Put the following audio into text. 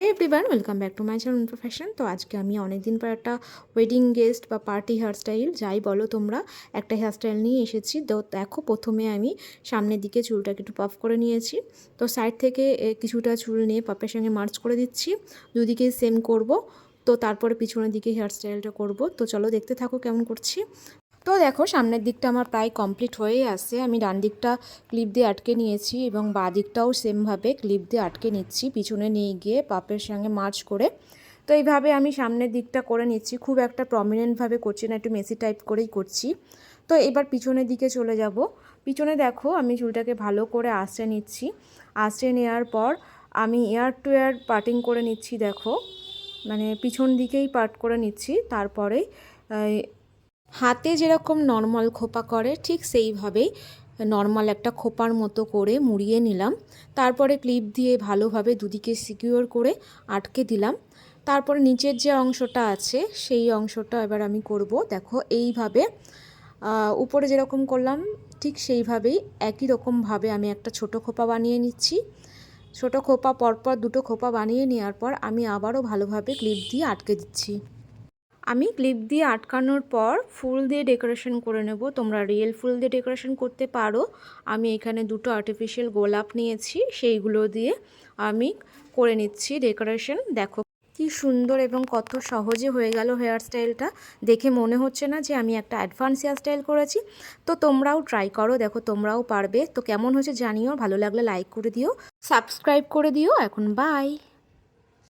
Everyone welcome back to my channel profession. তো আজকে আমি অনেক দিন পর একটা ওয়েডিং গেস্ট বা পার্টি হেয়ারস্টাইল যাই বলো তোমরা, একটা হেয়ারস্টাইল নিয়ে এসেছি। তো দেখো, প্রথমে আমি সামনের দিকে চুলটাকে একটু পাফ করে নিয়েছি। তো সাইড থেকে কিছুটা চুল নিয়ে পাফের সঙ্গে মার্চ করে দিচ্ছি, দুদিকে সেম করব। তো তারপরে পিছনের দিকে হেয়ারস্টাইলটা করব। তো চলো দেখতে থাকো কেমন করছি। তো দেখো, সামনের দিকটা আমার প্রায় কমপ্লিট হয়েই আসছে। আমি ডান দিকটা ক্লিপ দিয়ে আটকে নিয়েছি এবং বাঁ দিকটাও সেমভাবে ক্লিপ দিয়ে আটকে নিচ্ছি, পিছনে নিয়ে গিয়ে পাপের সঙ্গে মার্চ করে। তো এইভাবে আমি সামনের দিকটা করে নিচ্ছি, খুব একটা প্রমিনেন্টভাবে করছি না, একটু মেসি টাইপ করেই করছি। তো এবার পিছনের দিকে চলে যাব। পিছনে দেখো, আমি চুলটাকে ভালো করে আঁচড়ে নিচ্ছি। আঁচড়ে নেওয়ার পর আমি এয়ার টু এয়ার পার্টিং করে নিচ্ছি। দেখো, মানে পিছন দিকেই পার্ট করে নিচ্ছি। তারপরে হাতে যেরকম নর্মাল খোপা করে ঠিক সেইভাবেই নর্মাল একটা খোপার মতো করে মুড়িয়ে নিলাম। তারপরে ক্লিপ দিয়ে ভালোভাবে দুদিকে সিকিউর করে আটকে দিলাম। তারপরে নিচের যে অংশটা আছে সেই অংশটা এবার আমি করব। দেখো এইভাবে উপরে যেরকম করলাম ঠিক সেইভাবেই একই রকমভাবে আমি একটা ছোট খোপা বানিয়ে নিচ্ছি। ছোট খোপা পরপর দুটো খোপা বানিয়ে নেওয়ার পর আমি আবারও ভালোভাবে ক্লিপ দিয়ে আটকে দিচ্ছি। আমি ক্লিপ দিয়ে আটকানোর পর ফুল দিয়ে ডেকোরেশন করে নেব। তোমরা রিয়েল ফুল দিয়ে ডেকোরেশন করতে পারো। আমি এখানে দুটো আর্টিফিশিয়াল গোলাপ নিয়েছি, সেইগুলো দিয়ে আমি করে নিচ্ছি ডেকোরেশন। দেখো কি সুন্দর এবং কত সহজে হয়ে গেল হেয়ার স্টাইলটা। দেখে মনে হচ্ছে না যে আমি একটা অ্যাডভান্স হেয়ার স্টাইল করেছি। তো তোমরাও ট্রাই করো, দেখো তোমরাও পারবে। তো কেমন হয়েছে জানিও, ভালো লাগলে লাইক করে দিও, সাবস্ক্রাইব করে দিও। এখন বাই।